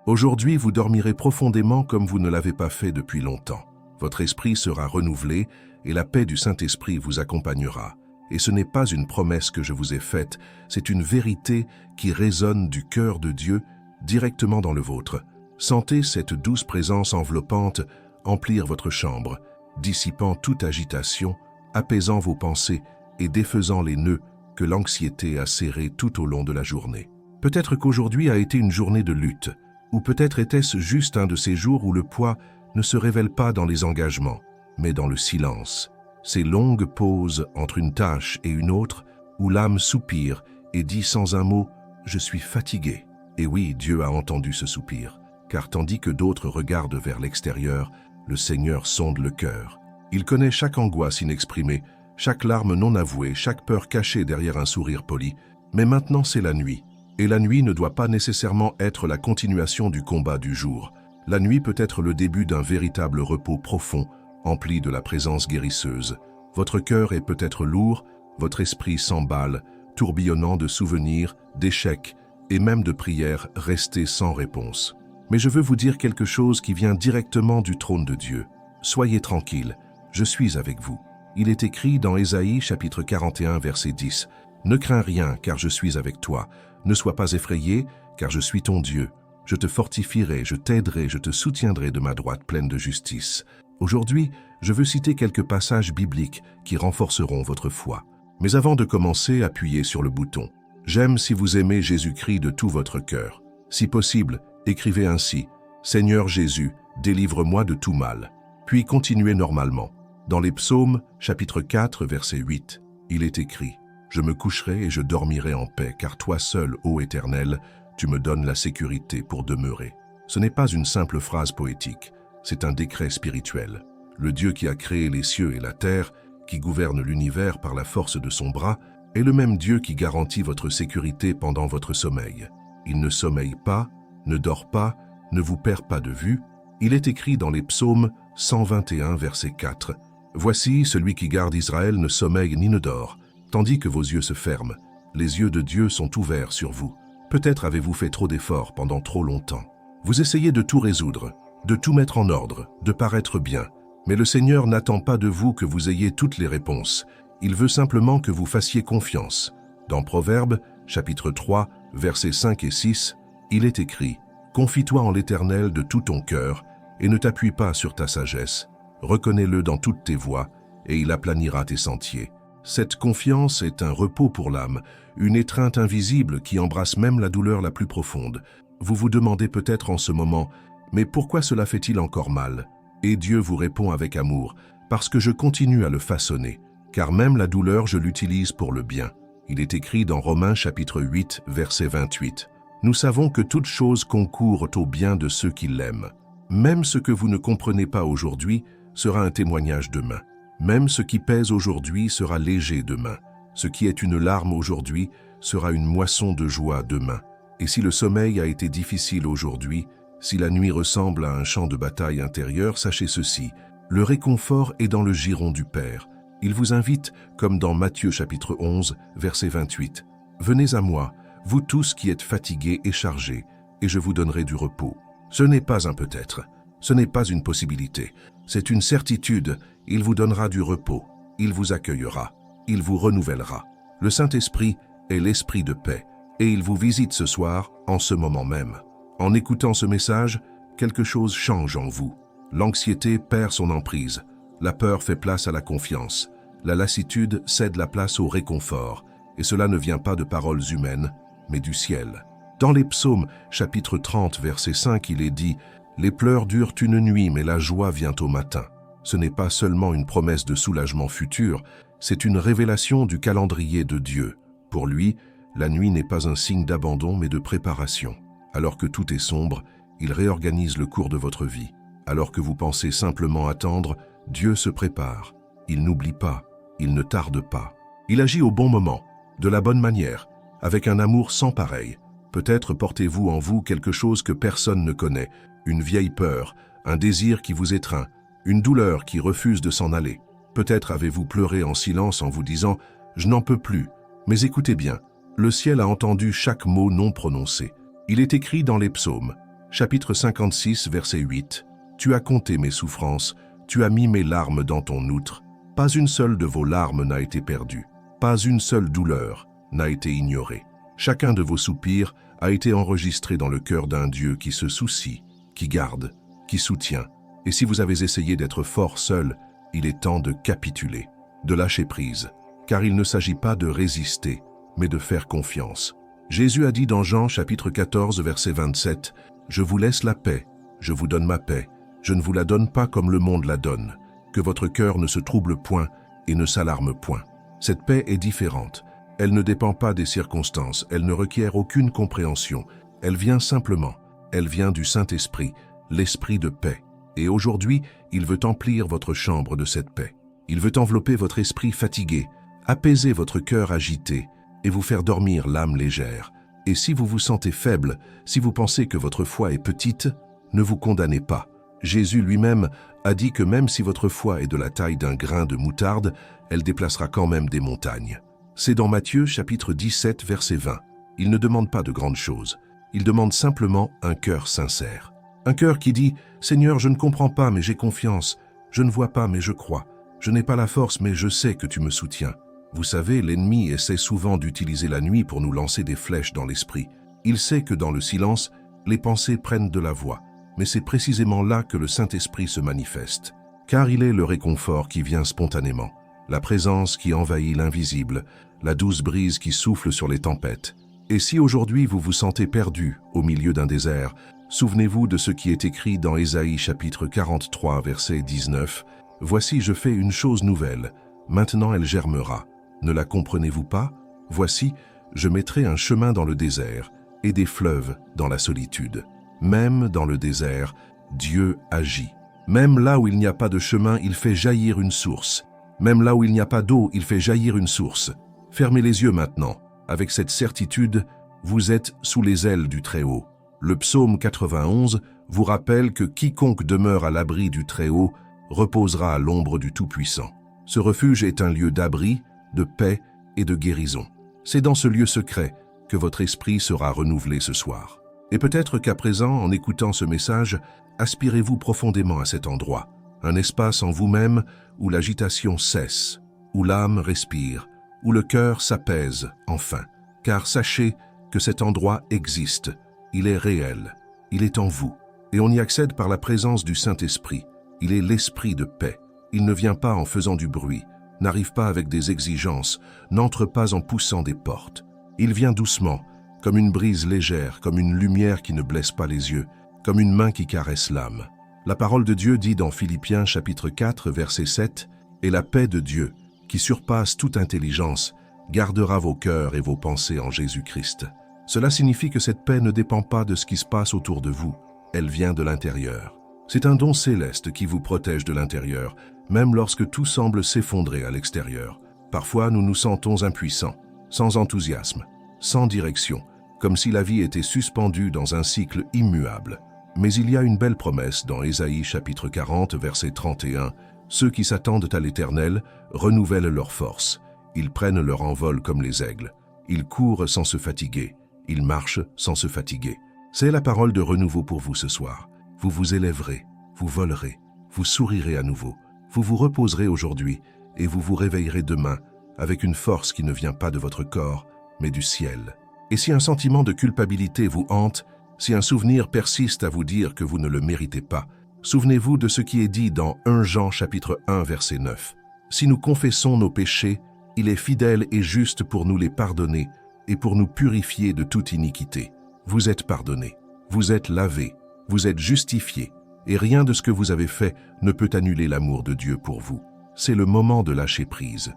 Aujourd'hui, vous dormirez profondément comme vous ne l'avez pas fait depuis longtemps. Votre esprit sera renouvelé et la paix du Saint-Esprit vous accompagnera. Et ce n'est pas une promesse que je vous ai faite, c'est une vérité qui résonne du cœur de Dieu directement dans le vôtre. Sentez cette douce présence enveloppante emplir votre chambre, dissipant toute agitation, apaisant vos pensées et défaisant les nœuds que l'anxiété a serrés tout au long de la journée. Peut-être qu'aujourd'hui a été une journée de lutte, ou peut-être était-ce juste un de ces jours où le poids ne se révèle pas dans les engagements, mais dans le silence. Ces longues pauses entre une tâche et une autre, où l'âme soupire et dit sans un mot « Je suis fatigué ». Et oui, Dieu a entendu ce soupir, car tandis que d'autres regardent vers l'extérieur, le Seigneur sonde le cœur. Il connaît chaque angoisse inexprimée, chaque larme non avouée, chaque peur cachée derrière un sourire poli. Mais maintenant c'est la nuit. Et la nuit ne doit pas nécessairement être la continuation du combat du jour. La nuit peut être le début d'un véritable repos profond, empli de la présence guérisseuse. Votre cœur est peut-être lourd, votre esprit s'emballe, tourbillonnant de souvenirs, d'échecs et même de prières restées sans réponse. Mais je veux vous dire quelque chose qui vient directement du trône de Dieu. Soyez tranquille, je suis avec vous. Il est écrit dans Ésaïe chapitre 41 verset 10. Ne crains rien car je suis avec toi. Ne sois pas effrayé car je suis ton Dieu. Je te fortifierai, je t'aiderai, je te soutiendrai de ma droite pleine de justice. Aujourd'hui, je veux citer quelques passages bibliques qui renforceront votre foi. Mais avant de commencer, appuyez sur le bouton. J'aime si vous aimez Jésus-Christ de tout votre cœur. Si possible, écrivez ainsi « Seigneur Jésus, délivre-moi de tout mal ». Puis continuez normalement. Dans les psaumes, chapitre 4, verset 8, il est écrit « Je me coucherai et je dormirai en paix, car toi seul, ô Éternel, tu me donnes la sécurité pour demeurer. » Ce n'est pas une simple phrase poétique, c'est un décret spirituel. Le Dieu qui a créé les cieux et la terre, qui gouverne l'univers par la force de son bras, est le même Dieu qui garantit votre sécurité pendant votre sommeil. Il ne sommeille pas, ne dort pas, ne vous perd pas de vue. Il est écrit dans les psaumes 121, verset 4. « Voici, celui qui garde Israël ne sommeille ni ne dort, tandis que vos yeux se ferment. Les yeux de Dieu sont ouverts sur vous. Peut-être avez-vous fait trop d'efforts pendant trop longtemps. Vous essayez de tout résoudre, de tout mettre en ordre, de paraître bien. Mais le Seigneur n'attend pas de vous que vous ayez toutes les réponses. Il veut simplement que vous fassiez confiance. Dans Proverbes, chapitre 3, versets 5 et 6, il est écrit « Confie-toi en l'Éternel de tout ton cœur et ne t'appuie pas sur ta sagesse. Reconnais-le dans toutes tes voies et il aplanira tes sentiers. » Cette confiance est un repos pour l'âme, une étreinte invisible qui embrasse même la douleur la plus profonde. Vous vous demandez peut-être en ce moment « Mais pourquoi cela fait-il encore mal ?» Et Dieu vous répond avec amour « Parce que je continue à le façonner. » Car même la douleur, je l'utilise pour le bien. Il est écrit dans Romains chapitre 8, verset 28. Nous savons que toute chose concourt au bien de ceux qui l'aiment. Même ce que vous ne comprenez pas aujourd'hui sera un témoignage demain. Même ce qui pèse aujourd'hui sera léger demain. Ce qui est une larme aujourd'hui sera une moisson de joie demain. Et si le sommeil a été difficile aujourd'hui, si la nuit ressemble à un champ de bataille intérieur, sachez ceci, le réconfort est dans le giron du Père. Il vous invite, comme dans Matthieu chapitre 11, verset 28. « Venez à moi, vous tous qui êtes fatigués et chargés, et je vous donnerai du repos. » Ce n'est pas un peut-être, ce n'est pas une possibilité, c'est une certitude. Il vous donnera du repos, il vous accueillera, il vous renouvellera. Le Saint-Esprit est l'Esprit de paix, et il vous visite ce soir, en ce moment même. En écoutant ce message, quelque chose change en vous. L'anxiété perd son emprise, la peur fait place à la confiance. La lassitude cède la place au réconfort, et cela ne vient pas de paroles humaines, mais du ciel. Dans les psaumes, chapitre 30, verset 5, il est dit « Les pleurs durent une nuit, mais la joie vient au matin. » Ce n'est pas seulement une promesse de soulagement futur, c'est une révélation du calendrier de Dieu. Pour lui, la nuit n'est pas un signe d'abandon, mais de préparation. Alors que tout est sombre, il réorganise le cours de votre vie. Alors que vous pensez simplement attendre, Dieu se prépare. Il n'oublie pas. Il ne tarde pas. Il agit au bon moment, de la bonne manière, avec un amour sans pareil. Peut-être portez-vous en vous quelque chose que personne ne connaît, une vieille peur, un désir qui vous étreint, une douleur qui refuse de s'en aller. Peut-être avez-vous pleuré en silence en vous disant « Je n'en peux plus ». Mais écoutez bien, le ciel a entendu chaque mot non prononcé. Il est écrit dans les psaumes chapitre 56, verset 8. Tu as compté mes souffrances, tu as mis mes larmes dans ton outre. Pas une seule de vos larmes n'a été perdue. Pas une seule douleur n'a été ignorée. Chacun de vos soupirs a été enregistré dans le cœur d'un Dieu qui se soucie, qui garde, qui soutient. Et si vous avez essayé d'être fort seul, il est temps de capituler, de lâcher prise, car il ne s'agit pas de résister, mais de faire confiance. Jésus a dit dans Jean chapitre 14, verset 27, « Je vous laisse la paix, je vous donne ma paix, je ne vous la donne pas comme le monde la donne, que votre cœur ne se trouble point et ne s'alarme point. » Cette paix est différente. Elle ne dépend pas des circonstances, elle ne requiert aucune compréhension. Elle vient simplement, elle vient du Saint-Esprit, l'Esprit de paix. Et aujourd'hui, il veut emplir votre chambre de cette paix. Il veut envelopper votre esprit fatigué, apaiser votre cœur agité et vous faire dormir l'âme légère. Et si vous vous sentez faible, si vous pensez que votre foi est petite, ne vous condamnez pas. Jésus lui-même a dit que même si votre foi est de la taille d'un grain de moutarde, elle déplacera quand même des montagnes. C'est dans Matthieu chapitre 17, verset 20. Il ne demande pas de grandes choses. Il demande simplement un cœur sincère. Un cœur qui dit « Seigneur, je ne comprends pas, mais j'ai confiance. Je ne vois pas, mais je crois. Je n'ai pas la force, mais je sais que tu me soutiens. » Vous savez, l'ennemi essaie souvent d'utiliser la nuit pour nous lancer des flèches dans l'esprit. Il sait que dans le silence, les pensées prennent de la voix. Mais c'est précisément là que le Saint-Esprit se manifeste. Car il est le réconfort qui vient spontanément, la présence qui envahit l'invisible, la douce brise qui souffle sur les tempêtes. Et si aujourd'hui vous vous sentez perdu au milieu d'un désert, souvenez-vous de ce qui est écrit dans Ésaïe chapitre 43, verset 19. « Voici, je fais une chose nouvelle. Maintenant elle germera. Ne la comprenez-vous pas? Voici, je mettrai un chemin dans le désert et des fleuves dans la solitude. » Même dans le désert, Dieu agit. Même là où il n'y a pas de chemin, il fait jaillir une source. Même là où il n'y a pas d'eau, il fait jaillir une source. Fermez les yeux maintenant. Avec cette certitude, vous êtes sous les ailes du Très-Haut. Le psaume 91 vous rappelle que quiconque demeure à l'abri du Très-Haut reposera à l'ombre du Tout-Puissant. Ce refuge est un lieu d'abri, de paix et de guérison. C'est dans ce lieu secret que votre esprit sera renouvelé ce soir. Et peut-être qu'à présent, en écoutant ce message, aspirez-vous profondément à cet endroit, un espace en vous-même où l'agitation cesse, où l'âme respire, où le cœur s'apaise enfin. Car sachez que cet endroit existe, il est réel, il est en vous, et on y accède par la présence du Saint-Esprit. Il est l'Esprit de paix. Il ne vient pas en faisant du bruit, n'arrive pas avec des exigences, n'entre pas en poussant des portes. Il vient doucement, comme une brise légère, comme une lumière qui ne blesse pas les yeux, comme une main qui caresse l'âme. La parole de Dieu dit dans Philippiens chapitre 4, verset 7, « Et la paix de Dieu, qui surpasse toute intelligence, gardera vos cœurs et vos pensées en Jésus-Christ. » Cela signifie que cette paix ne dépend pas de ce qui se passe autour de vous, elle vient de l'intérieur. C'est un don céleste qui vous protège de l'intérieur, même lorsque tout semble s'effondrer à l'extérieur. Parfois, nous nous sentons impuissants, sans enthousiasme, sans direction, comme si la vie était suspendue dans un cycle immuable. Mais il y a une belle promesse dans Ésaïe chapitre 40, verset 31. « Ceux qui s'attendent à l'Éternel renouvellent leurs forces. Ils prennent leur envol comme les aigles. Ils courent sans se fatiguer. Ils marchent sans se fatiguer. » C'est la parole de renouveau pour vous ce soir. Vous vous élèverez, vous volerez, vous sourirez à nouveau. Vous vous reposerez aujourd'hui et vous vous réveillerez demain avec une force qui ne vient pas de votre corps, mais du ciel. Et si un sentiment de culpabilité vous hante, si un souvenir persiste à vous dire que vous ne le méritez pas, souvenez-vous de ce qui est dit dans 1 Jean chapitre 1 verset 9. Si nous confessons nos péchés, il est fidèle et juste pour nous les pardonner et pour nous purifier de toute iniquité. Vous êtes pardonnés, vous êtes lavés, vous êtes justifiés, et rien de ce que vous avez fait ne peut annuler l'amour de Dieu pour vous. C'est le moment de lâcher prise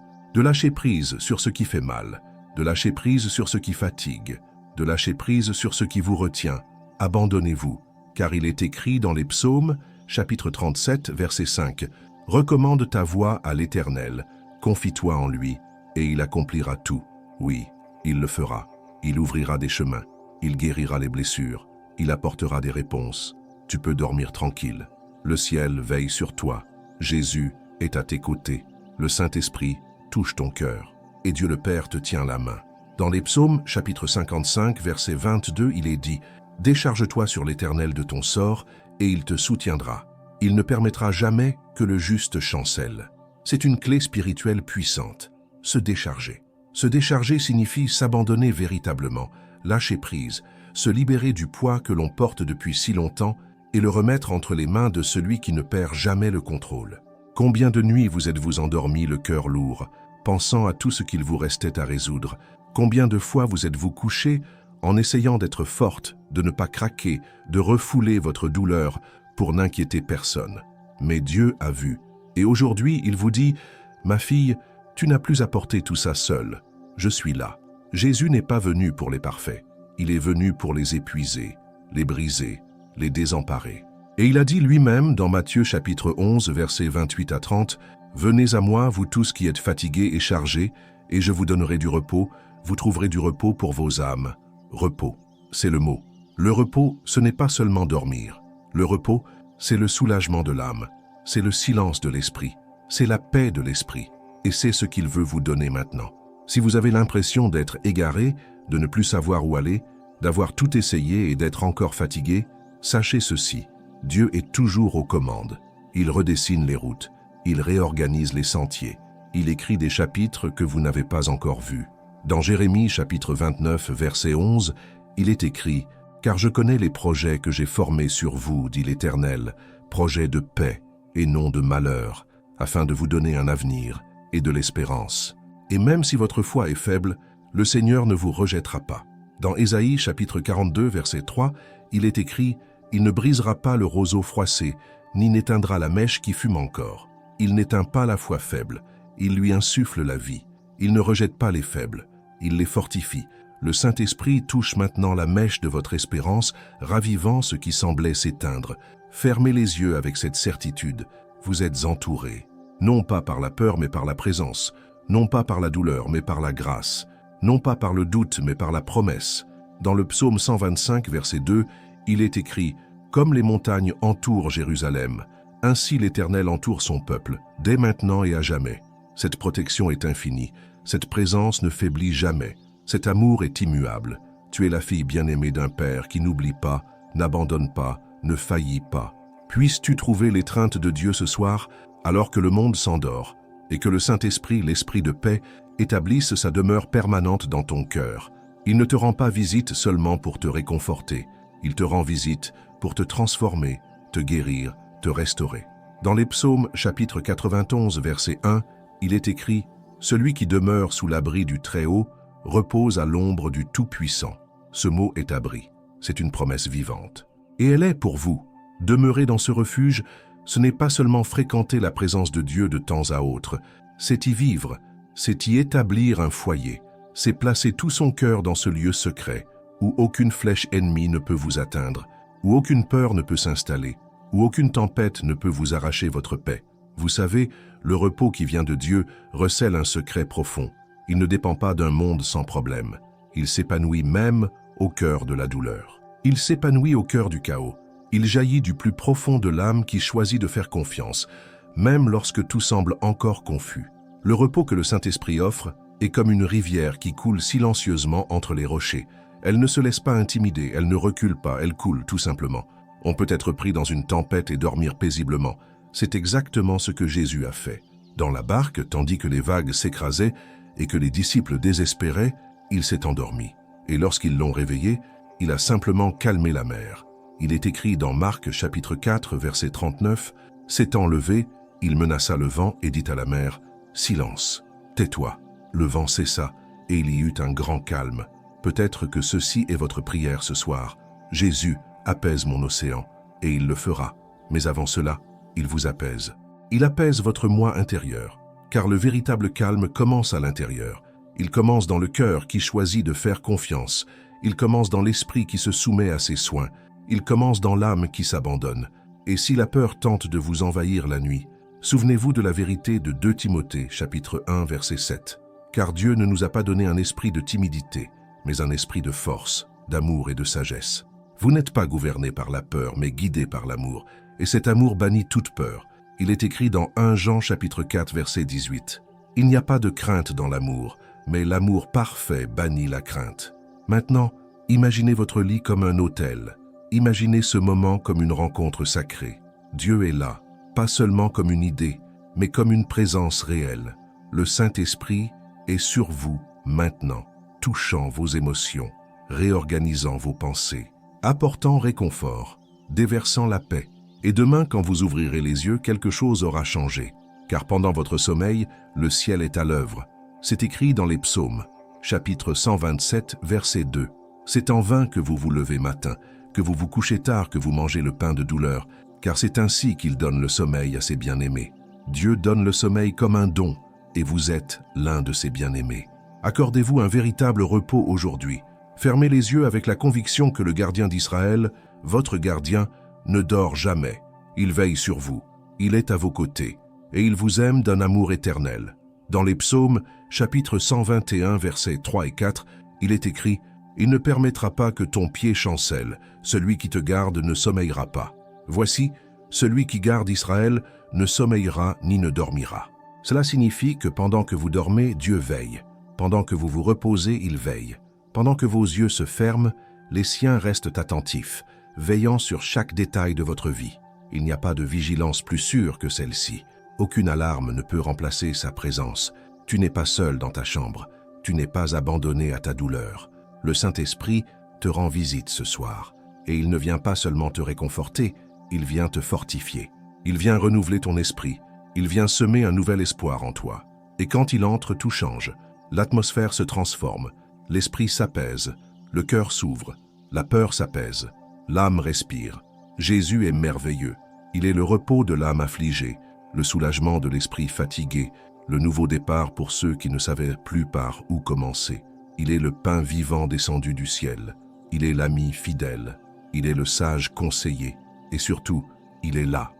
sur ce qui fait mal, de lâcher prise sur ce qui fatigue, de lâcher prise sur ce qui vous retient. Abandonnez-vous, car il est écrit dans les psaumes, chapitre 37, verset 5, « Recommande ta voie à l'Éternel, confie-toi en lui, et il accomplira tout. Oui, il le fera. Il ouvrira des chemins, il guérira les blessures, il apportera des réponses. Tu peux dormir tranquille. Le ciel veille sur toi. Jésus est à tes côtés. Le Saint-Esprit touche ton cœur. Et Dieu le Père te tient la main. » Dans les psaumes, chapitre 55, verset 22, il est dit « Décharge-toi sur l'Éternel de ton sort, et il te soutiendra. Il ne permettra jamais que le juste chancelle. C'est une clé spirituelle puissante. Se décharger. Se décharger signifie s'abandonner véritablement, lâcher prise, se libérer du poids que l'on porte depuis si longtemps et le remettre entre les mains de celui qui ne perd jamais le contrôle. Combien de nuits vous êtes-vous endormi le cœur lourd, pensant à tout ce qu'il vous restait à résoudre? Combien de fois vous êtes-vous couché en essayant d'être forte, de ne pas craquer, de refouler votre douleur pour n'inquiéter personne? Mais Dieu a vu. Et aujourd'hui, il vous dit, « Ma fille, tu n'as plus à porter tout ça seule. Je suis là. » Jésus n'est pas venu pour les parfaits. Il est venu pour les épuisés, les briser, les désemparer. Et il a dit lui-même dans Matthieu chapitre 11, versets 28 à 30, « Venez à moi, vous tous qui êtes fatigués et chargés, et je vous donnerai du repos. Vous trouverez du repos pour vos âmes. » Repos, c'est le mot. Le repos, ce n'est pas seulement dormir. Le repos, c'est le soulagement de l'âme. C'est le silence de l'esprit. C'est la paix de l'esprit. Et c'est ce qu'il veut vous donner maintenant. Si vous avez l'impression d'être égaré, de ne plus savoir où aller, d'avoir tout essayé et d'être encore fatigué, sachez ceci. Dieu est toujours aux commandes. Il redessine les routes. Il réorganise les sentiers. Il écrit des chapitres que vous n'avez pas encore vus. Dans Jérémie chapitre 29, verset 11, il est écrit « Car je connais les projets que j'ai formés sur vous, dit l'Éternel, projets de paix et non de malheur, afin de vous donner un avenir et de l'espérance. Et même si votre foi est faible, le Seigneur ne vous rejettera pas. » Dans Ésaïe chapitre 42, verset 3, il est écrit « Il ne brisera pas le roseau froissé, ni n'éteindra la mèche qui fume encore. Il n'éteint pas la foi faible, il lui insuffle la vie. Il ne rejette pas les faibles, il les fortifie. Le Saint-Esprit touche maintenant la mèche de votre espérance, ravivant ce qui semblait s'éteindre. Fermez les yeux avec cette certitude. Vous êtes entourés, non pas par la peur mais par la présence, non pas par la douleur mais par la grâce, non pas par le doute mais par la promesse. Dans le psaume 125, verset 2, il est écrit « Comme les montagnes entourent Jérusalem, ainsi l'Éternel entoure son peuple, dès maintenant et à jamais. » Cette protection est infinie, cette présence ne faiblit jamais, cet amour est immuable. Tu es la fille bien-aimée d'un Père qui n'oublie pas, n'abandonne pas, ne faillit pas. Puisses-tu trouver l'étreinte de Dieu ce soir, alors que le monde s'endort, et que le Saint-Esprit, l'Esprit de paix, établisse sa demeure permanente dans ton cœur. Il ne te rend pas visite seulement pour te réconforter, il te rend visite pour te transformer, te guérir, te restaurer. Dans les psaumes, chapitre 91, verset 1, il est écrit « Celui qui demeure sous l'abri du Très-Haut repose à l'ombre du Tout-Puissant. » Ce mot est abri, c'est une promesse vivante. Et elle est pour vous. Demeurer dans ce refuge, ce n'est pas seulement fréquenter la présence de Dieu de temps à autre, c'est y vivre, c'est y établir un foyer, c'est placer tout son cœur dans ce lieu secret, où aucune flèche ennemie ne peut vous atteindre, où aucune peur ne peut s'installer, où aucune tempête ne peut vous arracher votre paix. Vous savez, le repos qui vient de Dieu recèle un secret profond. Il ne dépend pas d'un monde sans problème. Il s'épanouit même au cœur de la douleur. Il s'épanouit au cœur du chaos. Il jaillit du plus profond de l'âme qui choisit de faire confiance, même lorsque tout semble encore confus. Le repos que le Saint-Esprit offre est comme une rivière qui coule silencieusement entre les rochers. Elle ne se laisse pas intimider, elle ne recule pas, elle coule tout simplement. On peut être pris dans une tempête et dormir paisiblement. C'est exactement ce que Jésus a fait. Dans la barque, tandis que les vagues s'écrasaient et que les disciples désespéraient, il s'est endormi. Et lorsqu'ils l'ont réveillé, il a simplement calmé la mer. Il est écrit dans Marc chapitre 4, verset 39, « S'étant levé, il menaça le vent et dit à la mer, « Silence, tais-toi. » Le vent cessa et il y eut un grand calme. Peut-être que ceci est votre prière ce soir. Jésus, apaise mon océan, et il le fera. Mais avant cela, il vous apaise. Il apaise votre moi intérieur, car le véritable calme commence à l'intérieur. Il commence dans le cœur qui choisit de faire confiance. Il commence dans l'esprit qui se soumet à ses soins. Il commence dans l'âme qui s'abandonne. Et si la peur tente de vous envahir la nuit, souvenez-vous de la vérité de 2 Timothée, chapitre 1, verset 7. Car Dieu ne nous a pas donné un esprit de timidité, mais un esprit de force, d'amour et de sagesse. Vous n'êtes pas gouverné par la peur, mais guidé par l'amour. Et cet amour bannit toute peur. Il est écrit dans 1 Jean chapitre 4, verset 18. Il n'y a pas de crainte dans l'amour, mais l'amour parfait bannit la crainte. Maintenant, Imaginez votre lit comme un autel. Imaginez ce moment comme une rencontre sacrée. Dieu est là, pas seulement comme une idée, mais comme une présence réelle. Le Saint-Esprit est sur vous maintenant, touchant vos émotions, réorganisant vos pensées, apportant réconfort, déversant la paix. Et demain, quand vous ouvrirez les yeux, quelque chose aura changé. Car pendant votre sommeil, le ciel est à l'œuvre. C'est écrit dans les psaumes, chapitre 127, verset 2. C'est en vain que vous vous levez matin, que vous vous couchez tard, que vous mangez le pain de douleur, car c'est ainsi qu'il donne le sommeil à ses bien-aimés. Dieu donne le sommeil comme un don, et vous êtes l'un de ses bien-aimés. Accordez-vous un véritable repos aujourd'hui. Fermez les yeux avec la conviction que le gardien d'Israël, votre gardien, ne dort jamais. Il veille sur vous, il est à vos côtés, et il vous aime d'un amour éternel. Dans les psaumes, chapitre 121, versets 3 et 4, il est écrit « Il ne permettra pas que ton pied chancelle, celui qui te garde ne sommeillera pas. Voici, celui qui garde Israël ne sommeillera ni ne dormira. » Cela signifie que pendant que vous dormez, Dieu veille. Pendant que vous vous reposez, il veille. Pendant que vos yeux se ferment, les siens restent attentifs, veillant sur chaque détail de votre vie. Il n'y a pas de vigilance plus sûre que celle-ci. Aucune alarme ne peut remplacer sa présence. Tu n'es pas seul dans ta chambre. Tu n'es pas abandonné à ta douleur. Le Saint-Esprit te rend visite ce soir. Et il ne vient pas seulement te réconforter, il vient te fortifier. Il vient renouveler ton esprit. Il vient semer un nouvel espoir en toi. Et quand il entre, tout change. L'atmosphère se transforme. L'esprit s'apaise. Le cœur s'ouvre. La peur s'apaise. L'âme respire. Jésus est merveilleux. Il est le repos de l'âme affligée, le soulagement de l'esprit fatigué, le nouveau départ pour ceux qui ne savaient plus par où commencer. Il est le pain vivant descendu du ciel. Il est l'ami fidèle. Il est le sage conseiller. Et surtout, il est là,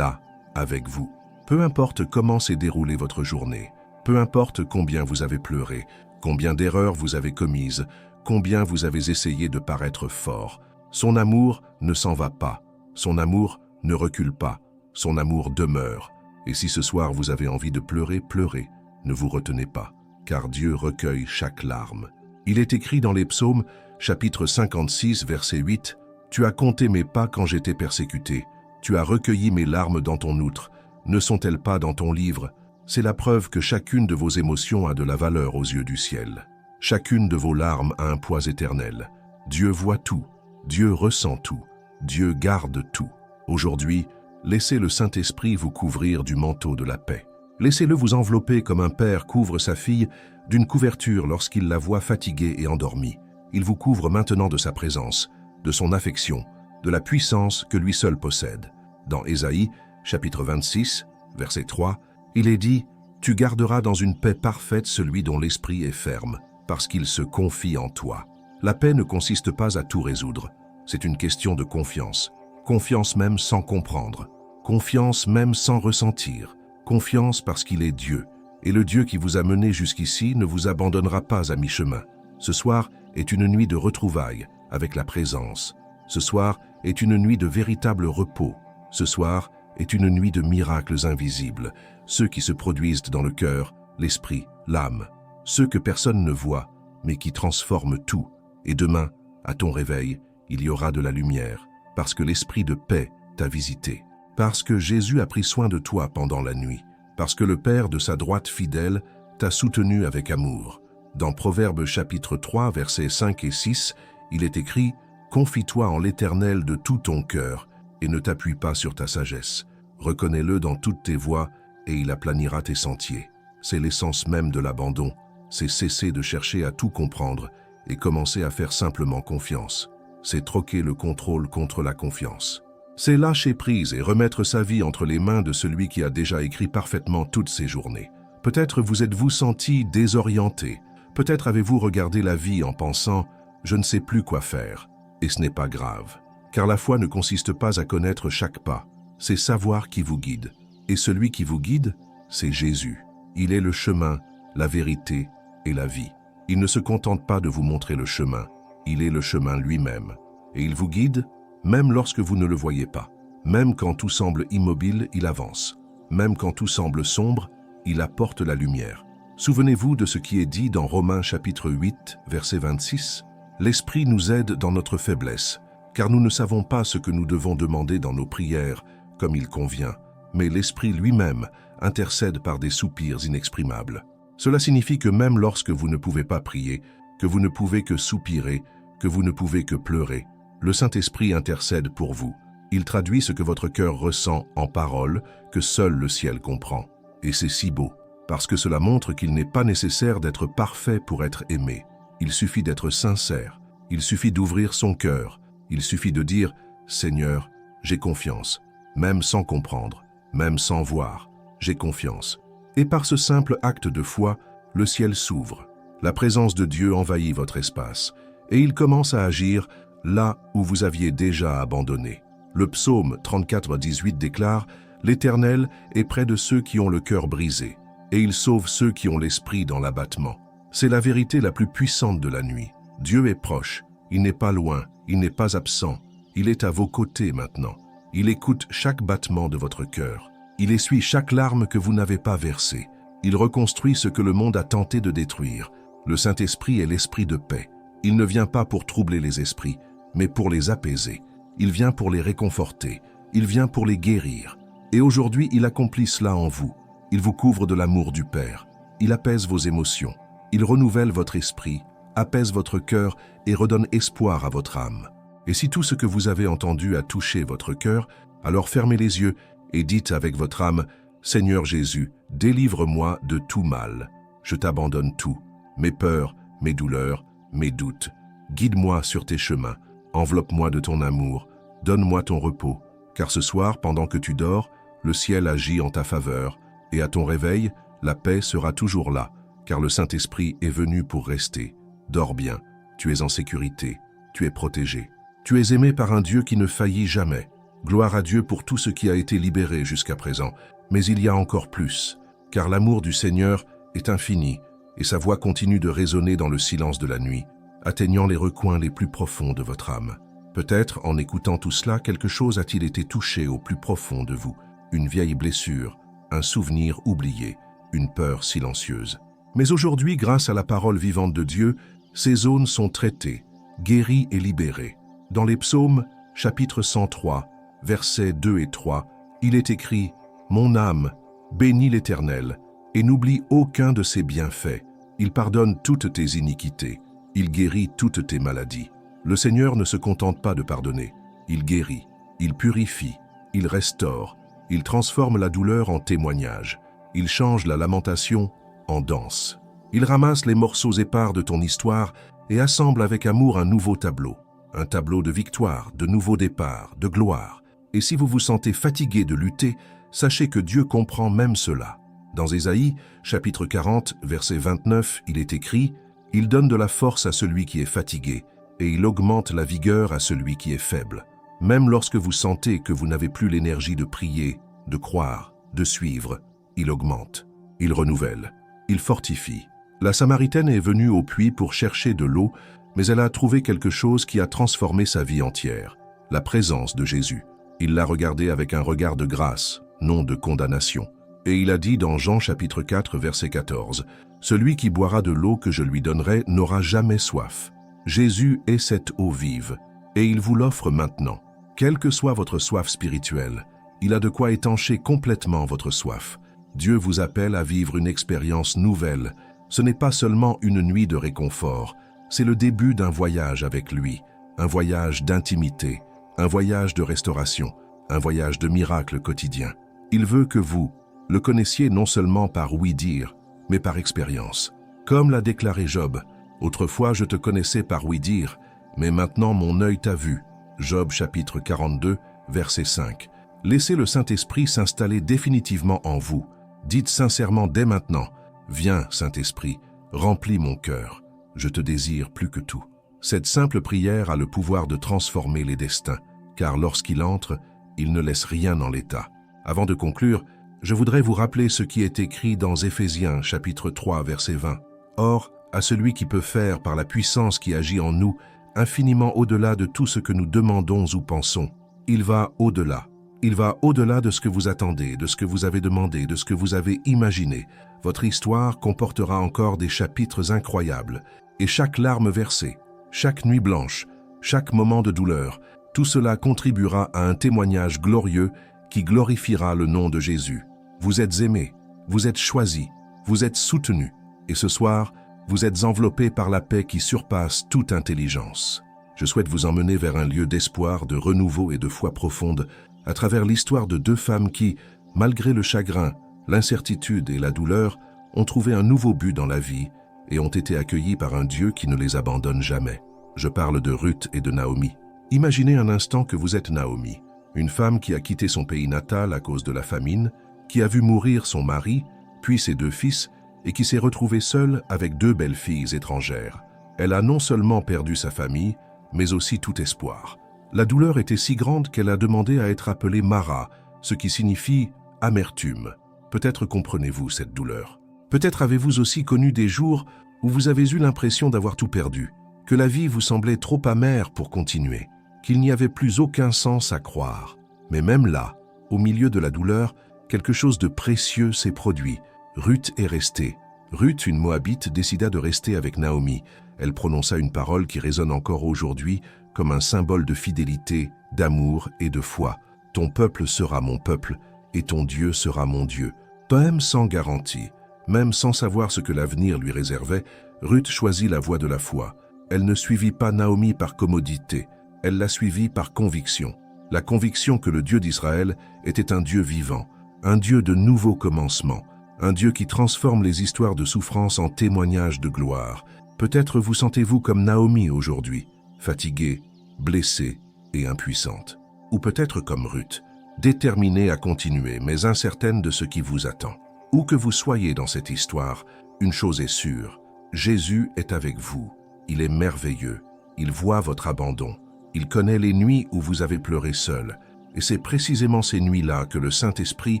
avec vous. Peu importe comment s'est déroulée votre journée, peu importe combien vous avez pleuré, combien d'erreurs vous avez commises, combien vous avez essayé de paraître fort, son amour ne s'en va pas, son amour ne recule pas, son amour demeure. Et si ce soir vous avez envie de pleurer, pleurez, ne vous retenez pas, car Dieu recueille chaque larme. Il est écrit dans les psaumes, chapitre 56, verset 8, « Tu as compté mes pas quand j'étais persécuté, tu as recueilli mes larmes dans ton outre, ne sont-elles pas dans ton livre ?» C'est la preuve que chacune de vos émotions a de la valeur aux yeux du ciel. Chacune de vos larmes a un poids éternel. Dieu voit tout, Dieu ressent tout, Dieu garde tout. Aujourd'hui, laissez le Saint-Esprit vous couvrir du manteau de la paix. Laissez-le vous envelopper comme un père couvre sa fille d'une couverture lorsqu'il la voit fatiguée et endormie. Il vous couvre maintenant de sa présence, de son affection, de la puissance que lui seul possède. Dans Ésaïe, chapitre 26, verset 3, il est dit « Tu garderas dans une paix parfaite celui dont l'esprit est ferme, parce qu'il se confie en toi. » La paix ne consiste pas à tout résoudre. C'est une question de confiance. Confiance même sans comprendre. Confiance même sans ressentir. Confiance parce qu'il est Dieu. Et le Dieu qui vous a mené jusqu'ici ne vous abandonnera pas à mi-chemin. Ce soir est une nuit de retrouvailles avec la présence. Ce soir est une nuit de véritable repos. Ce soir est une nuit de miracles invisibles, ceux qui se produisent dans le cœur, l'esprit, l'âme, ceux que personne ne voit, mais qui transforment tout. Et demain, à ton réveil, il y aura de la lumière, parce que l'esprit de paix t'a visité, parce que Jésus a pris soin de toi pendant la nuit, parce que le Père de sa droite fidèle t'a soutenu avec amour. Dans Proverbes chapitre 3, versets 5 et 6, il est écrit « Confie-toi en l'Éternel de tout ton cœur, et ne t'appuie pas sur ta sagesse. Reconnais-le dans toutes tes voies, et il aplanira tes sentiers. » C'est l'essence même de l'abandon, c'est cesser de chercher à tout comprendre et commencer à faire simplement confiance. C'est troquer le contrôle contre la confiance. C'est lâcher prise et remettre sa vie entre les mains de celui qui a déjà écrit parfaitement toutes ses journées. Peut-être vous êtes-vous senti désorienté, peut-être avez-vous regardé la vie en pensant « je ne sais plus quoi faire ». Et ce n'est pas grave, car la foi ne consiste pas à connaître chaque pas, c'est savoir qui vous guide. Et celui qui vous guide, c'est Jésus. Il est le chemin, la vérité et la vie. Il ne se contente pas de vous montrer le chemin, il est le chemin lui-même. Et il vous guide, même lorsque vous ne le voyez pas. Même quand tout semble immobile, il avance. Même quand tout semble sombre, il apporte la lumière. Souvenez-vous de ce qui est dit dans Romains chapitre 8, verset 26. L'Esprit nous aide dans notre faiblesse, car nous ne savons pas ce que nous devons demander dans nos prières, comme il convient, mais l'Esprit lui-même intercède par des soupirs inexprimables. Cela signifie que même lorsque vous ne pouvez pas prier, que vous ne pouvez que soupirer, que vous ne pouvez que pleurer, le Saint-Esprit intercède pour vous. Il traduit ce que votre cœur ressent en paroles que seul le ciel comprend. Et c'est si beau, parce que cela montre qu'il n'est pas nécessaire d'être parfait pour être aimé. Il suffit d'être sincère, il suffit d'ouvrir son cœur, il suffit de dire « Seigneur, j'ai confiance », même sans comprendre, même sans voir, j'ai confiance. Et par ce simple acte de foi, le ciel s'ouvre. La présence de Dieu envahit votre espace, et il commence à agir là où vous aviez déjà abandonné. Le psaume 34-18 déclare « L'Éternel est près de ceux qui ont le cœur brisé, et il sauve ceux qui ont l'esprit dans l'abattement. » C'est la vérité la plus puissante de la nuit. Dieu est proche, il n'est pas loin, il n'est pas absent, il est à vos côtés maintenant. Il écoute chaque battement de votre cœur. Il essuie chaque larme que vous n'avez pas versée. Il reconstruit ce que le monde a tenté de détruire. Le Saint-Esprit est l'esprit de paix. Il ne vient pas pour troubler les esprits, mais pour les apaiser. Il vient pour les réconforter. Il vient pour les guérir. Et aujourd'hui, il accomplit cela en vous. Il vous couvre de l'amour du Père. Il apaise vos émotions. Il renouvelle votre esprit, apaise votre cœur et redonne espoir à votre âme. Et si tout ce que vous avez entendu a touché votre cœur, alors fermez les yeux et dites avec votre âme « Seigneur Jésus, délivre-moi de tout mal. Je t'abandonne tout, mes peurs, mes douleurs, mes doutes. Guide-moi sur tes chemins, enveloppe-moi de ton amour, donne-moi ton repos. Car ce soir, pendant que tu dors, le ciel agit en ta faveur, et à ton réveil, la paix sera toujours là, car le Saint-Esprit est venu pour rester. Dors bien, tu es en sécurité, tu es protégé. Tu es aimé par un Dieu qui ne faillit jamais. Gloire à Dieu pour tout ce qui a été libéré jusqu'à présent. Mais il y a encore plus, car l'amour du Seigneur est infini, et sa voix continue de résonner dans le silence de la nuit, atteignant les recoins les plus profonds de votre âme. Peut-être, en écoutant tout cela, quelque chose a-t-il été touché au plus profond de vous. Une vieille blessure, un souvenir oublié, une peur silencieuse. Mais aujourd'hui, grâce à la parole vivante de Dieu, ces zones sont traitées, guéries et libérées. Dans les psaumes, chapitre 103, versets 2 et 3, il est écrit « Mon âme, bénis l'Éternel, et n'oublie aucun de ses bienfaits. Il pardonne toutes tes iniquités, il guérit toutes tes maladies. » Le Seigneur ne se contente pas de pardonner, il guérit, il purifie, il restaure, il transforme la douleur en témoignage, il change la lamentation en danse. Il ramasse les morceaux épars de ton histoire et assemble avec amour un nouveau tableau. Un tableau de victoire, de nouveau départ, de gloire. Et si vous vous sentez fatigué de lutter, sachez que Dieu comprend même cela. Dans Ésaïe, chapitre 40, verset 29, il est écrit « Il donne de la force à celui qui est fatigué, et il augmente la vigueur à celui qui est faible. » Même lorsque vous sentez que vous n'avez plus l'énergie de prier, de croire, de suivre, il augmente, il renouvelle, il fortifie. La Samaritaine est venue au puits pour chercher de l'eau, mais elle a trouvé quelque chose qui a transformé sa vie entière, la présence de Jésus. Il l'a regardé avec un regard de grâce, non de condamnation. Et il a dit dans Jean chapitre 4, verset 14, « Celui qui boira de l'eau que je lui donnerai n'aura jamais soif. » Jésus est cette eau vive, et il vous l'offre maintenant. Quelle que soit votre soif spirituelle, il a de quoi étancher complètement votre soif. Dieu vous appelle à vivre une expérience nouvelle. Ce n'est pas seulement une nuit de réconfort, c'est le début d'un voyage avec lui, un voyage d'intimité, un voyage de restauration, un voyage de miracles quotidiens. Il veut que vous le connaissiez non seulement par oui-dire, mais par expérience. Comme l'a déclaré Job, « Autrefois je te connaissais par oui-dire, mais maintenant mon œil t'a vu. » Job chapitre 42, verset 5. Laissez le Saint-Esprit s'installer définitivement en vous. Dites sincèrement dès maintenant, « Viens, Saint-Esprit, remplis mon cœur. Je te désire plus que tout. » Cette simple prière a le pouvoir de transformer les destins, car lorsqu'il entre, il ne laisse rien en l'état. Avant de conclure, je voudrais vous rappeler ce qui est écrit dans Éphésiens chapitre 3, verset 20. « Or, à celui qui peut faire par la puissance qui agit en nous, infiniment au-delà de tout ce que nous demandons ou pensons. Il va au-delà. Il va au-delà de ce que vous attendez, de ce que vous avez demandé, de ce que vous avez imaginé. Votre histoire comportera encore des chapitres incroyables, et chaque larme versée, chaque nuit blanche, chaque moment de douleur, tout cela contribuera à un témoignage glorieux qui glorifiera le nom de Jésus. Vous êtes aimés, vous êtes choisis, vous êtes soutenus, et ce soir, vous êtes enveloppés par la paix qui surpasse toute intelligence. Je souhaite vous emmener vers un lieu d'espoir, de renouveau et de foi profonde, à travers l'histoire de deux femmes qui, malgré le chagrin, l'incertitude et la douleur, ont trouvé un nouveau but dans la vie et ont été accueillies par un Dieu qui ne les abandonne jamais. Je parle de Ruth et de Naomi. Imaginez un instant que vous êtes Naomi, une femme qui a quitté son pays natal à cause de la famine, qui a vu mourir son mari, puis ses deux fils, et qui s'est retrouvée seule avec deux belles filles étrangères. Elle a non seulement perdu sa famille, mais aussi tout espoir. La douleur était si grande qu'elle a demandé à être appelée Mara, ce qui signifie amertume. Peut-être comprenez-vous cette douleur. Peut-être avez-vous aussi connu des jours où vous avez eu l'impression d'avoir tout perdu, que la vie vous semblait trop amère pour continuer, qu'il n'y avait plus aucun sens à croire. Mais même là, au milieu de la douleur, quelque chose de précieux s'est produit. Ruth est restée. Ruth, une Moabite, décida de rester avec Naomi. Elle prononça une parole qui résonne encore aujourd'hui comme un symbole de fidélité, d'amour et de foi. Ton peuple sera mon peuple et ton Dieu sera mon Dieu. Même sans garantie, même sans savoir ce que l'avenir lui réservait, Ruth choisit la voie de la foi. Elle ne suivit pas Naomi par commodité, elle la suivit par conviction. La conviction que le Dieu d'Israël était un Dieu vivant, un Dieu de nouveaux commencements, un Dieu qui transforme les histoires de souffrance en témoignages de gloire. Peut-être vous sentez-vous comme Naomi aujourd'hui, fatiguée, blessée et impuissante. Ou peut-être comme Ruth, déterminée à continuer, mais incertaine de ce qui vous attend. Où que vous soyez dans cette histoire, une chose est sûre, Jésus est avec vous. Il est merveilleux, il voit votre abandon, il connaît les nuits où vous avez pleuré seul, et c'est précisément ces nuits-là que le Saint-Esprit,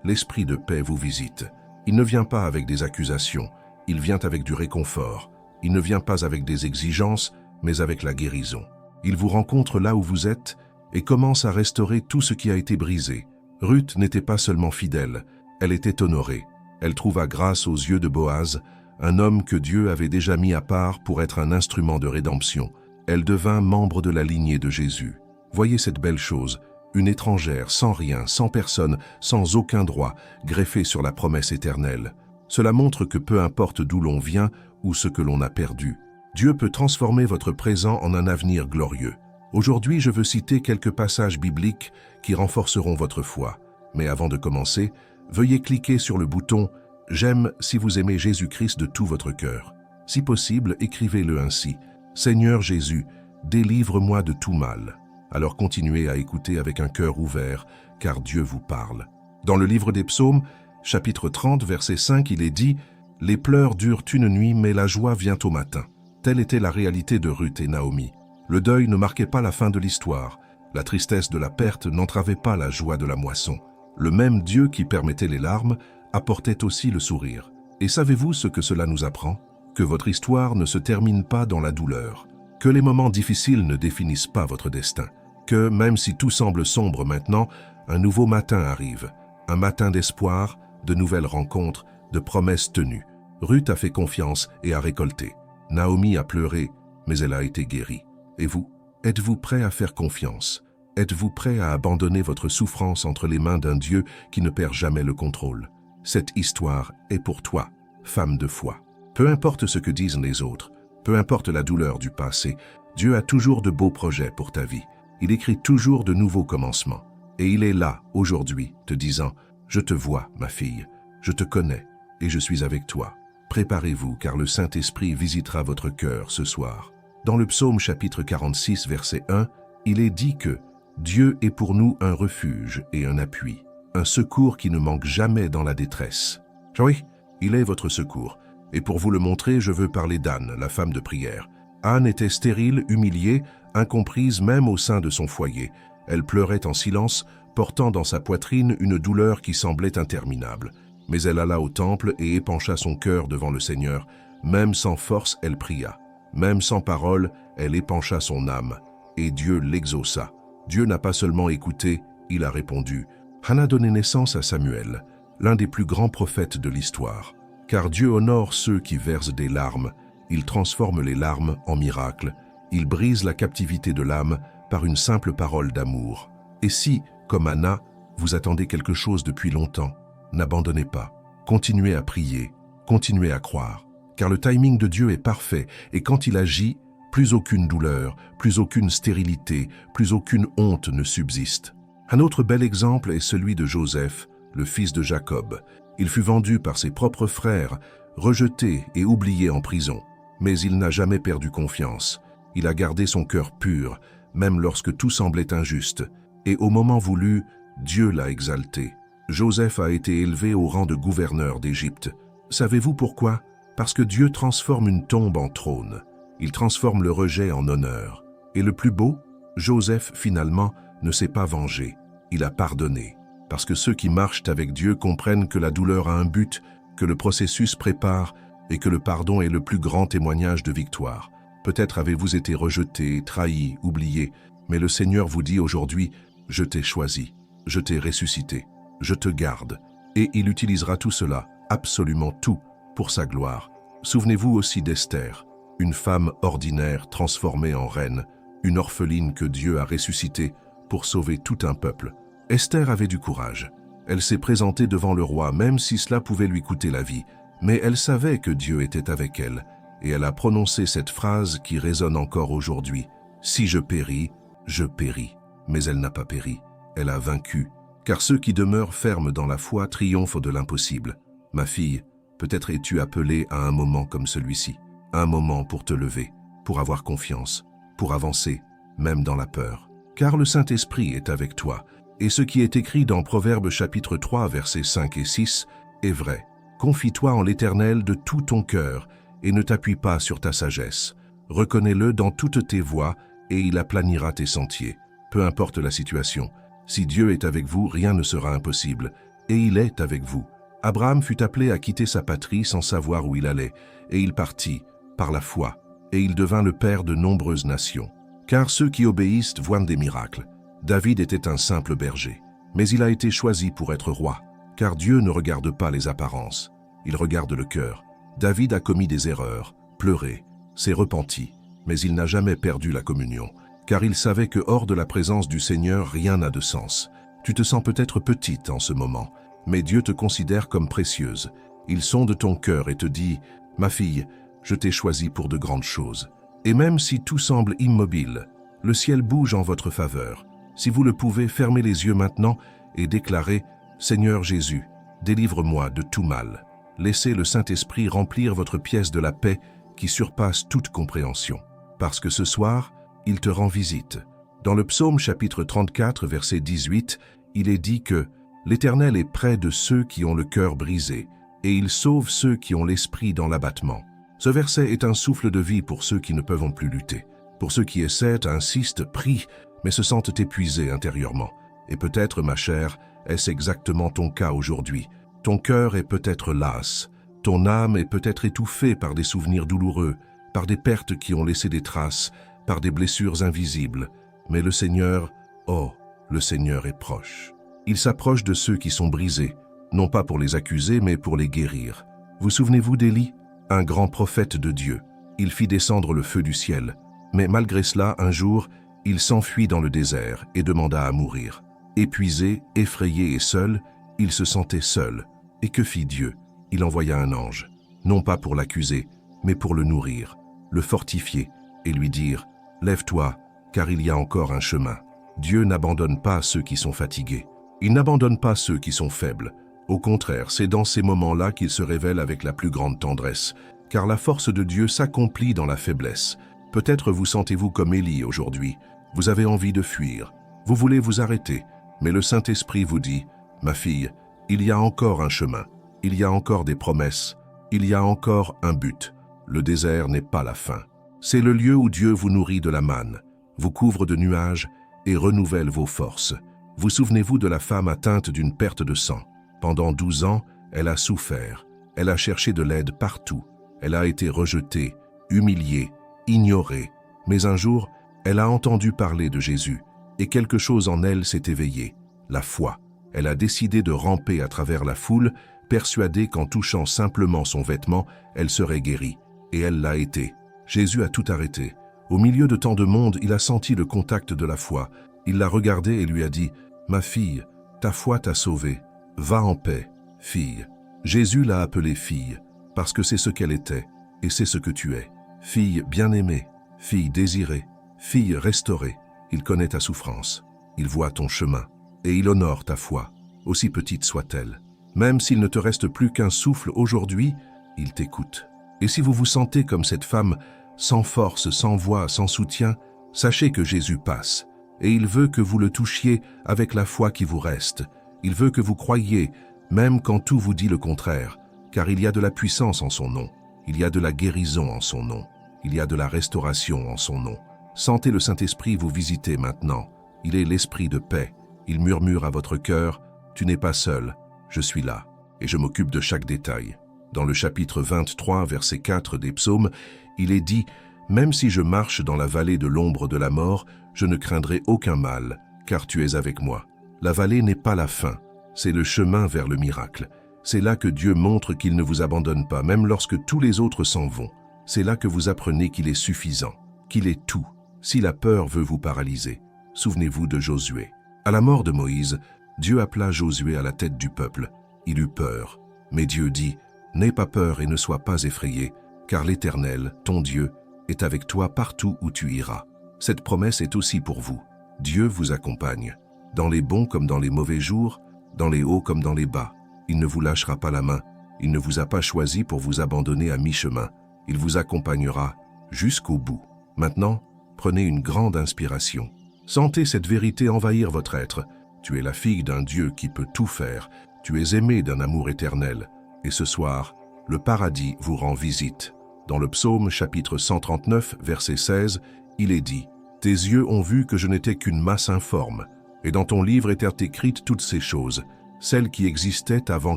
l'Esprit de paix, vous visite. Il ne vient pas avec des accusations, il vient avec du réconfort. Il ne vient pas avec des exigences, mais avec la guérison. Il vous rencontre là où vous êtes et commence à restaurer tout ce qui a été brisé. Ruth n'était pas seulement fidèle, elle était honorée. Elle trouva grâce aux yeux de Boaz, un homme que Dieu avait déjà mis à part pour être un instrument de rédemption. Elle devint membre de la lignée de Jésus. Voyez cette belle chose, une étrangère, sans rien, sans personne, sans aucun droit, greffée sur la promesse éternelle. Cela montre que peu importe d'où l'on vient ou ce que l'on a perdu, Dieu peut transformer votre présent en un avenir glorieux. Aujourd'hui, je veux citer quelques passages bibliques qui renforceront votre foi. Mais avant de commencer, veuillez cliquer sur le bouton « J'aime » si vous aimez Jésus-Christ de tout votre cœur. Si possible, écrivez-le ainsi « Seigneur Jésus, délivre-moi de tout mal ». Alors continuez à écouter avec un cœur ouvert, car Dieu vous parle. Dans le livre des Psaumes, chapitre 30, verset 5, il est dit « Les pleurs durent une nuit, mais la joie vient au matin ». Telle était la réalité de Ruth et Naomi. Le deuil ne marquait pas la fin de l'histoire. La tristesse de la perte n'entravait pas la joie de la moisson. Le même Dieu qui permettait les larmes apportait aussi le sourire. Et savez-vous ce que cela nous apprend? Que votre histoire ne se termine pas dans la douleur. Que les moments difficiles ne définissent pas votre destin. Que, même si tout semble sombre maintenant, un nouveau matin arrive. Un matin d'espoir, de nouvelles rencontres, de promesses tenues. Ruth a fait confiance et a récolté. Naomi a pleuré, mais elle a été guérie. Et vous, êtes-vous prêt à faire confiance? Êtes-vous prêt à abandonner votre souffrance entre les mains d'un Dieu qui ne perd jamais le contrôle? Cette histoire est pour toi, femme de foi. Peu importe ce que disent les autres, peu importe la douleur du passé, Dieu a toujours de beaux projets pour ta vie. Il écrit toujours de nouveaux commencements. Et il est là, aujourd'hui, te disant « Je te vois, ma fille, je te connais et je suis avec toi. » Préparez-vous, car le Saint-Esprit visitera votre cœur ce soir. Dans le psaume chapitre 46, verset 1, il est dit que Dieu est pour nous un refuge et un appui, un secours qui ne manque jamais dans la détresse. Oui, il est votre secours. Et pour vous le montrer, je veux parler d'Anne, la femme de prière. Anne était stérile, humiliée, incomprise même au sein de son foyer. Elle pleurait en silence, portant dans sa poitrine une douleur qui semblait interminable. Mais elle alla au temple et épancha son cœur devant le Seigneur. Même sans force, elle pria. Même sans parole, elle épancha son âme. Et Dieu l'exauça. Dieu n'a pas seulement écouté, il a répondu. Anne a donné naissance à Samuel, l'un des plus grands prophètes de l'histoire. Car Dieu honore ceux qui versent des larmes. Il transforme les larmes en miracles. Il brise la captivité de l'âme par une simple parole d'amour. Et si, comme Anna, vous attendez quelque chose depuis longtemps, n'abandonnez pas. Continuez à prier, continuez à croire. Car le timing de Dieu est parfait et quand il agit, plus aucune douleur, plus aucune stérilité, plus aucune honte ne subsiste. Un autre bel exemple est celui de Joseph, le fils de Jacob. Il fut vendu par ses propres frères, rejeté et oublié en prison. Mais il n'a jamais perdu confiance. Il a gardé son cœur pur, même lorsque tout semblait injuste. Et au moment voulu, Dieu l'a exalté. Joseph a été élevé au rang de gouverneur d'Égypte. Savez-vous pourquoi? Parce que Dieu transforme une tombe en trône. Il transforme le rejet en honneur. Et le plus beau, Joseph, finalement, ne s'est pas vengé. Il a pardonné. Parce que ceux qui marchent avec Dieu comprennent que la douleur a un but, que le processus prépare et que le pardon est le plus grand témoignage de victoire. Peut-être avez-vous été rejeté, trahi, oublié, mais le Seigneur vous dit aujourd'hui, « Je t'ai choisi, je t'ai ressuscité, je te garde. » Et il utilisera tout cela, absolument tout, pour sa gloire. Souvenez-vous aussi d'Esther, une femme ordinaire transformée en reine, une orpheline que Dieu a ressuscitée pour sauver tout un peuple. Esther avait du courage. Elle s'est présentée devant le roi, même si cela pouvait lui coûter la vie. Mais elle savait que Dieu était avec elle, et elle a prononcé cette phrase qui résonne encore aujourd'hui. « Si je péris, je péris. » Mais elle n'a pas péri. Elle a vaincu. Car ceux qui demeurent fermes dans la foi triomphent de l'impossible. Ma fille, peut-être es-tu appelée à un moment comme celui-ci. Un moment pour te lever, pour avoir confiance, pour avancer, même dans la peur. Car le Saint-Esprit est avec toi, et ce qui est écrit dans Proverbes chapitre 3, versets 5 et 6 est vrai. Confie-toi en l'Éternel de tout ton cœur, et ne t'appuie pas sur ta sagesse. Reconnais-le dans toutes tes voies, et il aplanira tes sentiers. Peu importe la situation, si Dieu est avec vous, rien ne sera impossible, et il est avec vous. Abraham fut appelé à quitter sa patrie sans savoir où il allait, et il partit, par la foi, et il devint le père de nombreuses nations. Car ceux qui obéissent voient des miracles. David était un simple berger, mais il a été choisi pour être roi, car Dieu ne regarde pas les apparences, il regarde le cœur. David a commis des erreurs, pleuré, s'est repenti, mais il n'a jamais perdu la communion, car il savait que hors de la présence du Seigneur, rien n'a de sens. Tu te sens peut-être petite en ce moment, mais Dieu te considère comme précieuse. Il sonde ton cœur et te dit « Ma fille, je t'ai choisie pour de grandes choses. » Et même si tout semble immobile, le ciel bouge en votre faveur. Si vous le pouvez, fermez les yeux maintenant et déclarez « Seigneur Jésus, délivre-moi de tout mal. » Laissez le Saint-Esprit remplir votre pièce de la paix qui surpasse toute compréhension. Parce que ce soir, il te rend visite. Dans le psaume chapitre 34, verset 18, il est dit que « L'Éternel est près de ceux qui ont le cœur brisé, et il sauve ceux qui ont l'esprit dans l'abattement. » Ce verset est un souffle de vie pour ceux qui ne peuvent plus lutter. Pour ceux qui essaient, insistent, prient, mais se sentent épuisés intérieurement. Et peut-être, ma chère, est-ce exactement ton cas aujourd'hui. Ton cœur est peut-être las, ton âme est peut-être étouffée par des souvenirs douloureux, par des pertes qui ont laissé des traces, par des blessures invisibles. Mais le Seigneur, oh, le Seigneur est proche. Il s'approche de ceux qui sont brisés, non pas pour les accuser, mais pour les guérir. Vous souvenez-vous d'Élie, un grand prophète de Dieu? Il fit descendre le feu du ciel, mais malgré cela, un jour, il s'enfuit dans le désert et demanda à mourir. Épuisé, effrayé et seul, il se sentait seul. Et que fit Dieu? Il envoya un ange, non pas pour l'accuser, mais pour le nourrir, le fortifier et lui dire « Lève-toi, car il y a encore un chemin. » Dieu n'abandonne pas ceux qui sont fatigués. Il n'abandonne pas ceux qui sont faibles. Au contraire, c'est dans ces moments-là qu'il se révèle avec la plus grande tendresse, car la force de Dieu s'accomplit dans la faiblesse. Peut-être vous sentez-vous comme Élie aujourd'hui. Vous avez envie de fuir. Vous voulez vous arrêter. Mais le Saint-Esprit vous dit « Ma fille, il y a encore un chemin. Il y a encore des promesses. Il y a encore un but. Le désert n'est pas la fin. C'est le lieu où Dieu vous nourrit de la manne, vous couvre de nuages et renouvelle vos forces. Vous souvenez-vous de la femme atteinte d'une perte de sang. Pendant 12 ans, elle a souffert. Elle a cherché de l'aide partout. Elle a été rejetée, humiliée, ignorée. Mais un jour, elle a entendu parler de Jésus et quelque chose en elle s'est éveillé, la foi. Elle a décidé de ramper à travers la foule, persuadée qu'en touchant simplement son vêtement, elle serait guérie. Et elle l'a été. Jésus a tout arrêté. Au milieu de tant de monde, il a senti le contact de la foi. Il l'a regardée et lui a dit « Ma fille, ta foi t'a sauvée. Va en paix, fille. » Jésus l'a appelée fille, parce que c'est ce qu'elle était, et c'est ce que tu es. Fille bien-aimée, fille désirée, fille restaurée. Il connaît ta souffrance, il voit ton chemin, et il honore ta foi, aussi petite soit-elle. Même s'il ne te reste plus qu'un souffle aujourd'hui, il t'écoute. Et si vous vous sentez comme cette femme, sans force, sans voix, sans soutien, sachez que Jésus passe, et il veut que vous le touchiez avec la foi qui vous reste. Il veut que vous croyiez, même quand tout vous dit le contraire, car il y a de la puissance en son nom, il y a de la guérison en son nom, il y a de la restauration en son nom. Sentez le Saint-Esprit vous visiter maintenant. Il est l'Esprit de paix. Il murmure à votre cœur, « Tu n'es pas seul, je suis là, et je m'occupe de chaque détail. » Dans le chapitre 23, verset 4 des psaumes, il est dit, « Même si je marche dans la vallée de l'ombre de la mort, je ne craindrai aucun mal, car tu es avec moi. » La vallée n'est pas la fin, c'est le chemin vers le miracle. C'est là que Dieu montre qu'il ne vous abandonne pas, même lorsque tous les autres s'en vont. C'est là que vous apprenez qu'il est suffisant, qu'il est tout. Si la peur veut vous paralyser, souvenez-vous de Josué. À la mort de Moïse, Dieu appela Josué à la tête du peuple. Il eut peur. Mais Dieu dit, « N'aie pas peur et ne sois pas effrayé, car l'Éternel, ton Dieu, est avec toi partout où tu iras. » Cette promesse est aussi pour vous. Dieu vous accompagne. Dans les bons comme dans les mauvais jours, dans les hauts comme dans les bas. Il ne vous lâchera pas la main. Il ne vous a pas choisi pour vous abandonner à mi-chemin. Il vous accompagnera jusqu'au bout. Maintenant, prenez une grande inspiration. Sentez cette vérité envahir votre être. Tu es la fille d'un Dieu qui peut tout faire. Tu es aimée d'un amour éternel. Et ce soir, le paradis vous rend visite. Dans le psaume chapitre 139, verset 16, il est dit « Tes yeux ont vu que je n'étais qu'une masse informe, et dans ton livre étaient écrites toutes ces choses, celles qui existaient avant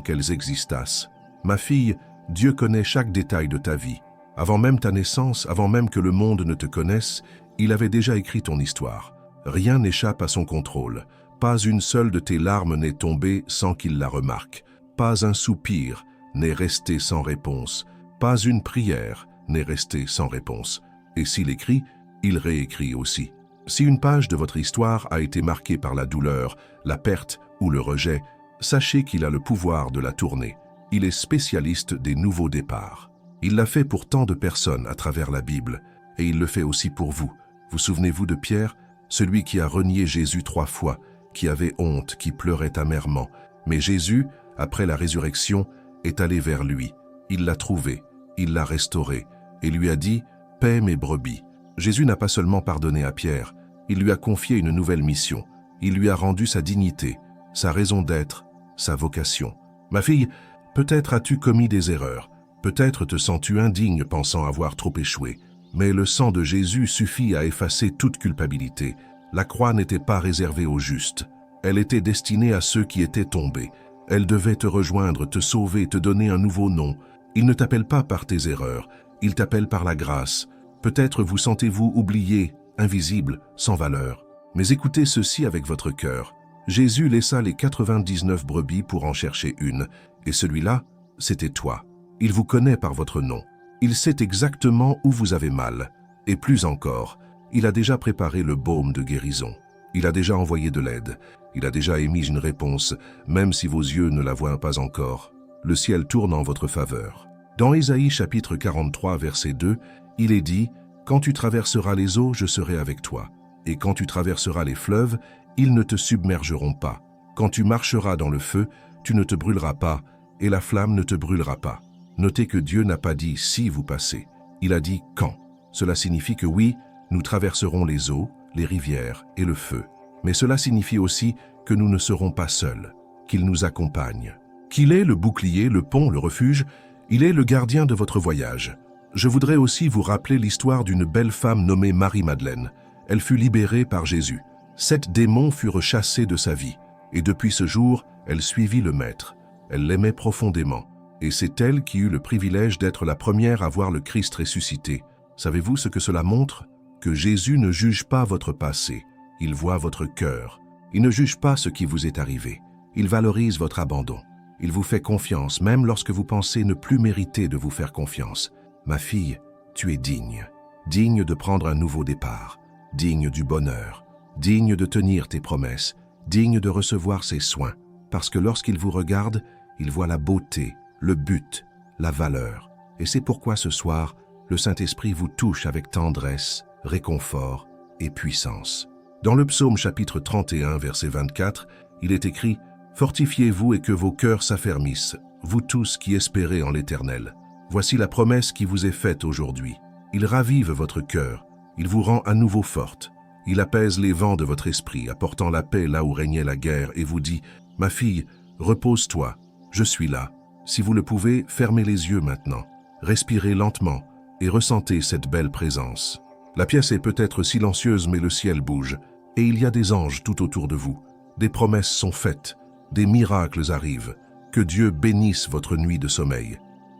qu'elles existassent. Ma fille, Dieu connaît chaque détail de ta vie. Avant même ta naissance, avant même que le monde ne te connaisse, il avait déjà écrit ton histoire. Rien n'échappe à son contrôle. Pas une seule de tes larmes n'est tombée sans qu'il la remarque. Pas un soupir n'est resté sans réponse. Pas une prière n'est restée sans réponse. Et s'il écrit, il réécrit aussi. Si une page de votre histoire a été marquée par la douleur, la perte ou le rejet, sachez qu'il a le pouvoir de la tourner. Il est spécialiste des nouveaux départs. Il l'a fait pour tant de personnes à travers la Bible, et il le fait aussi pour vous. Vous souvenez-vous de Pierre, celui qui a renié Jésus 3 fois, qui avait honte, qui pleurait amèrement. Mais Jésus, après la résurrection, est allé vers lui. Il l'a trouvé, il l'a restauré, et lui a dit « Paie mes brebis ». Jésus n'a pas seulement pardonné à Pierre, il lui a confié une nouvelle mission. Il lui a rendu sa dignité, sa raison d'être, sa vocation. Ma fille, peut-être as-tu commis des erreurs, peut-être te sens-tu indigne pensant avoir trop échoué, mais le sang de Jésus suffit à effacer toute culpabilité. La croix n'était pas réservée aux justes, elle était destinée à ceux qui étaient tombés. Elle devait te rejoindre, te sauver, te donner un nouveau nom. Il ne t'appelle pas par tes erreurs, il t'appelle par la grâce. Peut-être vous sentez-vous oublié, invisible, sans valeur. Mais écoutez ceci avec votre cœur. Jésus laissa les 99 brebis pour en chercher une, et celui-là, c'était toi. Il vous connaît par votre nom. Il sait exactement où vous avez mal. Et plus encore, il a déjà préparé le baume de guérison. Il a déjà envoyé de l'aide. Il a déjà émis une réponse, même si vos yeux ne la voient pas encore. Le ciel tourne en votre faveur. Dans Ésaïe chapitre 43, verset 2, il est dit « Quand tu traverseras les eaux, je serai avec toi. Et quand tu traverseras les fleuves, ils ne te submergeront pas. Quand tu marcheras dans le feu, tu ne te brûleras pas, et la flamme ne te brûlera pas. » Notez que Dieu n'a pas dit « si vous passez », il a dit « quand ». Cela signifie que oui, nous traverserons les eaux, les rivières et le feu. Mais cela signifie aussi que nous ne serons pas seuls, qu'il nous accompagne. Qu'il est le bouclier, le pont, le refuge, il est le gardien de votre voyage. Je voudrais aussi vous rappeler l'histoire d'une belle femme nommée Marie-Madeleine. Elle fut libérée par Jésus. 7 démons furent chassés de sa vie. Et depuis ce jour, elle suivit le Maître. Elle l'aimait profondément. Et c'est elle qui eut le privilège d'être la première à voir le Christ ressuscité. Savez-vous ce que cela montre? Que Jésus ne juge pas votre passé. Il voit votre cœur. Il ne juge pas ce qui vous est arrivé. Il valorise votre abandon. Il vous fait confiance, même lorsque vous pensez ne plus mériter de vous faire confiance. Ma fille, tu es digne. digne de prendre un nouveau départ, digne du bonheur, digne de tenir tes promesses, digne de recevoir ses soins, parce que lorsqu'il vous regarde, il voit la beauté, le but, la valeur. Et c'est pourquoi ce soir, le Saint-Esprit vous touche avec tendresse, réconfort et puissance. Dans le psaume chapitre 31, verset 24, il est écrit « Fortifiez-vous et que vos cœurs s'affermissent, vous tous qui espérez en l'Éternel. Voici la promesse qui vous est faite aujourd'hui. Il ravive votre cœur, il vous rend à nouveau forte. Il apaise les vents de votre esprit, apportant la paix là où régnait la guerre, et vous dit « Ma fille, repose-toi, je suis là. Si vous le pouvez, fermez les yeux maintenant. Respirez lentement et ressentez cette belle présence. La pièce est peut-être silencieuse, mais le ciel bouge, et il y a des anges tout autour de vous. Des promesses sont faites, des miracles arrivent. Que Dieu bénisse votre nuit de sommeil.